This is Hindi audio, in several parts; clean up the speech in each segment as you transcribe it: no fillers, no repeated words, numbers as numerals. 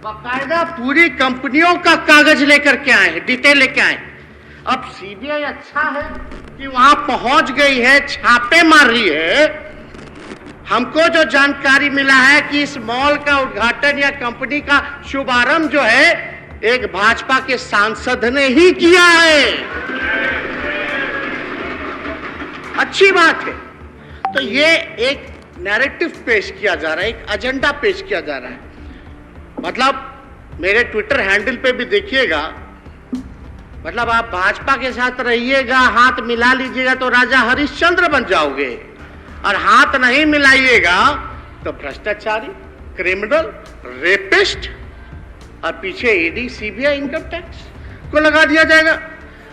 बाकायदा पूरी कंपनियों का कागज लेकर के आए हैं, डिटेल लेके आए। अब सीबीआई अच्छा है कि वहां पहुंच गई है, छापे मार रही है। हमको जो जानकारी मिला है कि इस मॉल का उद्घाटन या कंपनी का शुभारंभ जो है एक भाजपा के सांसद ने ही किया है। अच्छी बात है। तो ये एक नैरेटिव पेश किया जा रहा है, एक एजेंडा पेश किया जा रहा है। मतलब मेरे ट्विटर हैंडल पे भी देखिएगा, मतलब आप भाजपा के साथ रहिएगा, हाथ मिला लीजिएगा तो राजा हरिश्चंद्र बन जाओगे, और हाथ नहीं मिलाइएगा तो भ्रष्टाचारी, क्रिमिनल, रेपिस्ट, और पीछे ईडी, सीबीआई, इनकम टैक्स को लगा दिया जाएगा।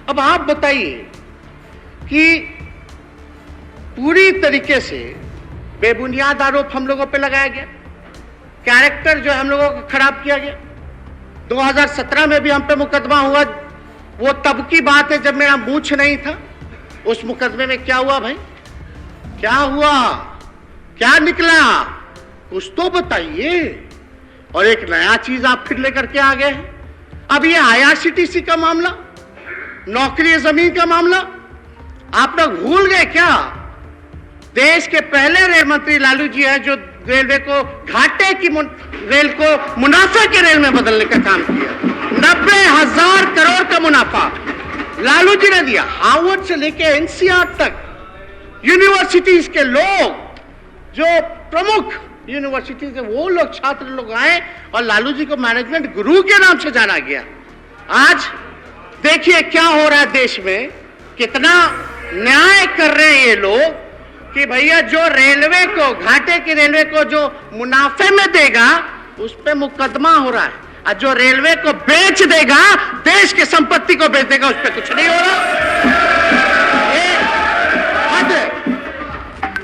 अब आप बताइए कि पूरी तरीके से बेबुनियाद आरोप हम लोगों पे लगाया गया, कैरेक्टर जो हम लोगों को खराब किया गया। 2017 में भी हम पे मुकदमा हुआ, वो तब की बात है जब मेरा मूछ नहीं था। उस मुकदमे में क्या हुआ भाई, क्या हुआ, क्या निकला, कुछ तो बताइए। और एक नया चीज आप फिर लेकर के आ गए हैं। अब ये IRCTC का मामला, नौकरी जमीन का मामला, आप लोग भूल गए क्या? देश के पहले रेल मंत्री लालू जी है जो रेलवे को घाटे की रेल को मुनाफे के रेल में बदलने का काम किया। 90,000 करोड़ का मुनाफा लालू जी ने दिया। हार्वर्ड से लेके NCR तक यूनिवर्सिटीज के लोग, जो प्रमुख यूनिवर्सिटीज है, वो लोग, छात्र लोग आए और लालू जी को मैनेजमेंट गुरु के नाम से जाना गया। आज देखिए क्या हो रहा है देश में, कितना न्याय कर रहे हैं ये लोग कि भैया जो रेलवे को, घाटे की रेलवे को जो मुनाफे में देगा उस पे मुकदमा हो रहा है, और जो रेलवे को बेच देगा, देश की संपत्ति को बेच देगा, उस पे कुछ नहीं हो रहा।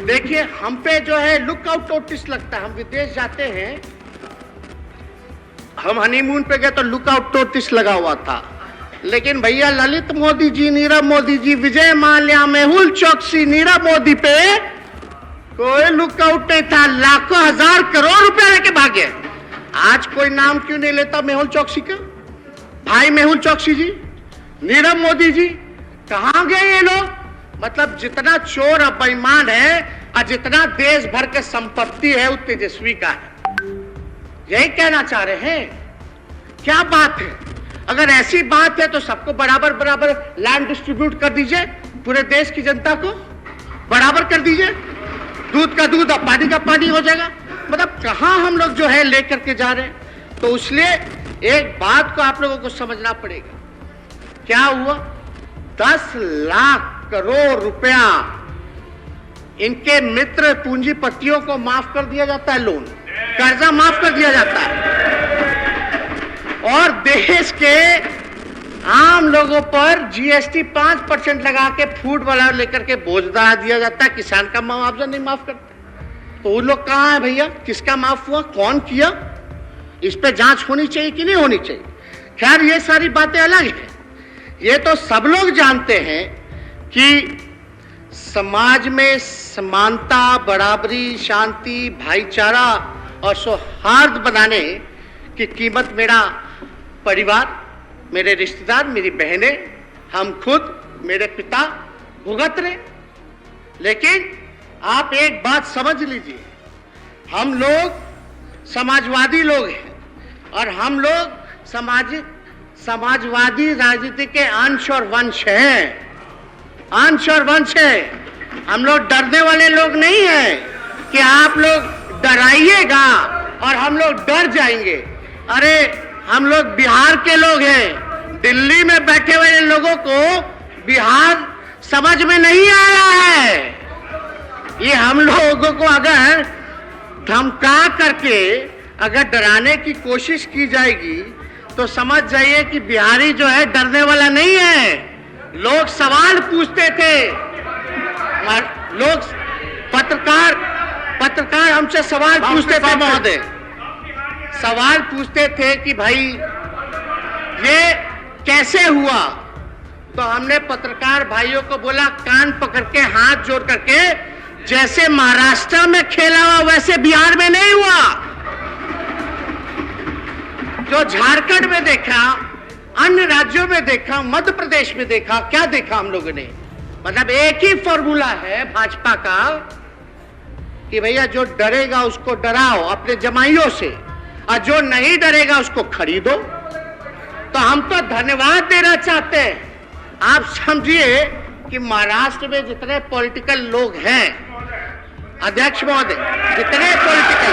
देखिए हम पे जो है लुकआउट नोटिस लगता है। हम विदेश जाते हैं, हम हनीमून पे गए तो लुकआउट नोटिस लगा हुआ था, लेकिन भैया ललित मोदी जी, नीरव मोदी जी, विजय माल्या, मेहुल चौकसी, नीरव मोदी पे कोई लुकआउट नहीं था। लाखों हजार करोड़ रुपए लेके भागे। आज कोई नाम क्यों नहीं लेता मेहुल चौकसी का? भाई मेहुल चौकसी जी, नीरव मोदी जी, कहां गए ये लोग? मतलब जितना चोर और बेईमान है और जितना देश भर के संपत्ति है, वो तेजस्वी का है। यही कहना चाह रहे हैं। क्या बात है? अगर ऐसी बात है तो सबको बराबर बराबर लैंड डिस्ट्रीब्यूट कर दीजिए, पूरे देश की जनता को बराबर कर दीजिए, दूध का दूध और पानी का पानी हो जाएगा। मतलब कहां हम लोग जो है लेकर के जा रहे हैं। तो इसलिए एक बात को आप लोगों को समझना पड़ेगा। क्या हुआ? 10 लाख करोड़ रुपया इनके मित्र पूंजीपतियों को माफ कर दिया जाता है, लोन, कर्जा माफ कर दिया जाता है, और देश के आम लोगों पर GST 5% लगा के फूड वाला लेकर के बोझ डाल दिया जाता है। किसान का मुआवजा नहीं माफ करते। तो वो लोग कहां है भैया? किसका माफ हुआ, कौन किया? इस पे जांच होनी चाहिए कि नहीं होनी चाहिए? खैर ये सारी बातें अलग है। ये तो सब लोग जानते हैं कि समाज में समानता, बराबरी, शांति, भाईचारा और सौहार्द बनाने की कीमत मेरा परिवार, मेरे रिश्तेदार, मेरी बहनें, हम खुद, मेरे पिता भुगत रहे। लेकिन आप एक बात समझ लीजिए, हम लोग समाजवादी लोग हैं और हम लोग समाजवादी राजनीति के अंश और वंश हैं, अंश और वंश है। हम लोग डरने वाले लोग नहीं हैं कि आप लोग डराइएगा और हम लोग डर जाएंगे। अरे हम लोग बिहार के लोग हैं। दिल्ली में बैठे हुए लोगों को बिहार समझ में नहीं आ रहा है। ये हम लोगों को अगर धमका करके अगर डराने की कोशिश की जाएगी तो समझ जाइए कि बिहारी जो है डरने वाला नहीं है। लोग सवाल पूछते थे, लोग पत्रकार हमसे सवाल पूछते थे महोदय, सवाल पूछते थे कि भाई ये कैसे हुआ? तो हमने पत्रकार भाइयों को बोला, कान पकड़ के हाथ जोड़ करके, जैसे महाराष्ट्र में खेला हुआ वैसे बिहार में नहीं हुआ। जो झारखंड में देखा, अन्य राज्यों में देखा, मध्य प्रदेश में देखा, क्या देखा हम लोगों ने? मतलब एक ही फॉर्मूला है भाजपा का कि भैया जो डरेगा उसको डराओ अपने जमाइयों से, और जो नहीं डरेगा उसको खरीदो। तो हम तो धन्यवाद देना चाहते हैं। आप समझिए कि महाराष्ट्र में जितने पॉलिटिकल लोग हैं, अध्यक्ष महोदय, जितने पॉलिटिकल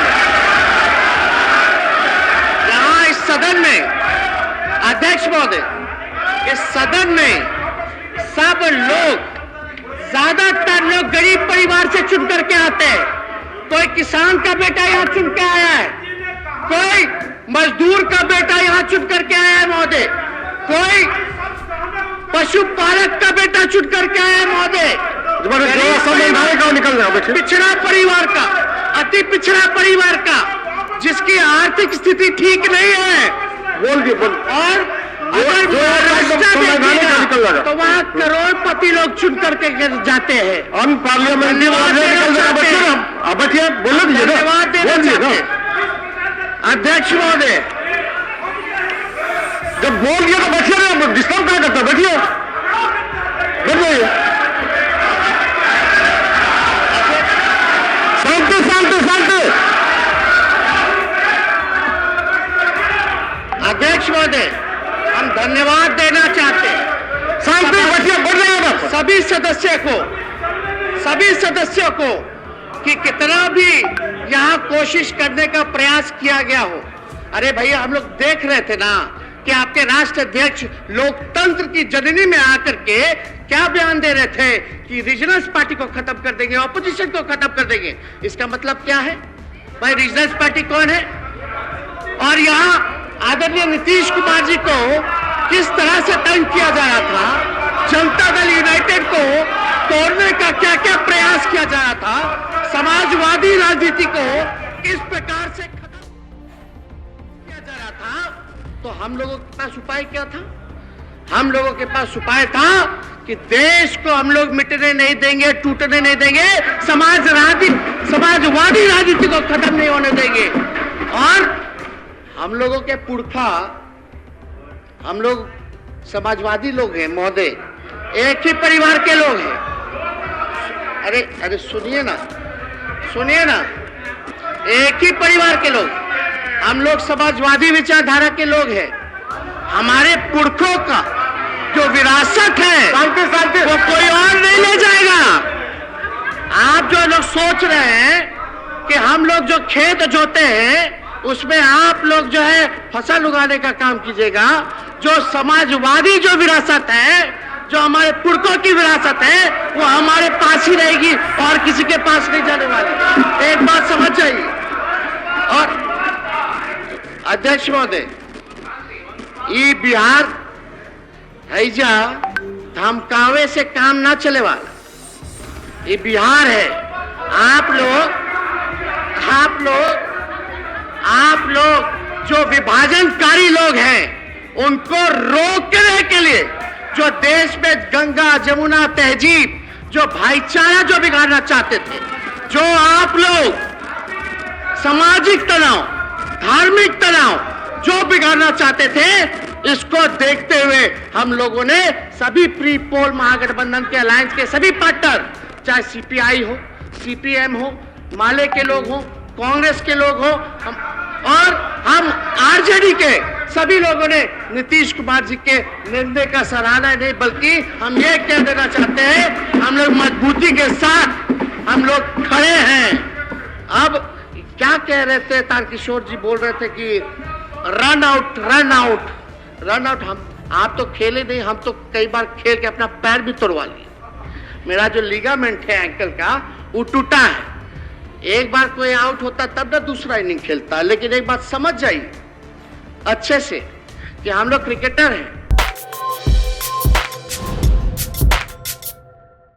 यहां इस सदन में, अध्यक्ष महोदय, इस सदन में सब लोग, ज्यादातर लोग गरीब परिवार से चुन करके आते हैं। कोई किसान का बेटा यहां चुन के आया है, कोई मजदूर का बेटा यहां चुन करके आया है महोदय, कोई पशुपालक का बेटा चुन करके आया है महोदय, पिछड़ा परिवार का, अति पिछड़ा परिवार का, जिसकी आर्थिक स्थिति ठीक नहीं है, और तो वहाँ करोड़पति लोग चुन करके जाते हैं। हम पार्लियामेंट धन्यवाद देना चाहते हैं अध्यक्ष महोदय। जब बोल दिया तो बैठिए, डिस्टर्ब क्या करता, बैठिए, बैठ जाइए, शांति शांति शांति। अध्यक्ष महोदय, हम धन्यवाद देना चाहते हैं शांति, बैठिए, बैठ जाइएगा सभी सदस्यों को कि कितना भी यहाँ कोशिश करने का प्रयास किया गया हो। अरे भैया, हम लोग देख रहे थे ना कि आपके राष्ट्र अध्यक्ष लोकतंत्र की जननी में आकर के क्या बयान दे रहे थे कि रीजनल पार्टी को खत्म कर देंगे, ऑपोजिशन को खत्म कर देंगे। इसका मतलब क्या है भाई? रीजनल पार्टी कौन है? और यहाँ आदरणीय नीतीश कुमार जी को किस तरह से तंग किया जा रहा था, जनता दल यूनाइटेड को तोड़ने का क्या क्या प्रयास किया जा रहा था, समाजवादी राजनीति को किस प्रकार से खत्म किया जा रहा था। तो हम लोगों के पास उपाय क्या था? हम लोगों के पास उपाय था कि देश को हम लोग मिटने नहीं देंगे, टूटने नहीं देंगे, समाजवादी राजनीति को खत्म नहीं होने देंगे। और हम लोगों के पुरखा, हम लोग समाजवादी लोग हैं महोदय, एक ही परिवार के लोग हैं। अरे सुनिए ना, एक ही परिवार के लोग, हम लोग समाजवादी विचारधारा के लोग हैं। हमारे पुरखों का जो विरासत है वो कोई और नहीं ले जाएगा। आप जो लोग सोच रहे हैं कि हम लोग जो खेत जोते हैं उसमें आप लोग जो है फसल उगाने का काम कीजिएगा, जो समाजवादी जो विरासत है, जो हमारे पुरखों की विरासत है, वो हमारे पास ही रहेगी और किसी के पास नहीं जाने वाली। एक बात समझ जाइए। और अध्यक्ष महोदय, ये बिहार हैजा धमकावे से काम ना चले वाला, ये बिहार है। आप लोग जो विभाजनकारी लोग हैं, उनको रोकने के लिए, जो देश में गंगा जमुना तहजीब, जो भाईचारा जो बिगाड़ना चाहते थे, जो आप लोग सामाजिक तनाव, धार्मिक तनाव जो बिगाड़ना चाहते थे, इसको देखते हुए हम लोगों ने सभी प्री पोल महागठबंधन के अलायंस के सभी पार्टनर, चाहे सीपीआई हो, सीपीएम हो, माले के लोग हो, कांग्रेस के लोग हो, हम आरजेडी के सभी लोगों ने नीतीश कुमार जी के निर्णय का सराहना नहीं, बल्कि हम ये कह देना चाहते हैं, हम लोग मजबूती के साथ हम लोग खड़े हैं। अब क्या कह रहे थे तारकिशोर जी, बोल रहे थे कि रन आउट। आप तो खेले नहीं, हम तो कई बार खेल के अपना पैर भी तोड़वा लिए। मेरा जो लिगामेंट है एंकल का, वो टूटा है। एक बार कोई आउट होता तब ना दूसरा इनिंग खेलता। लेकिन एक बात समझ जाइए अच्छे से कि हम लोग क्रिकेटर हैं,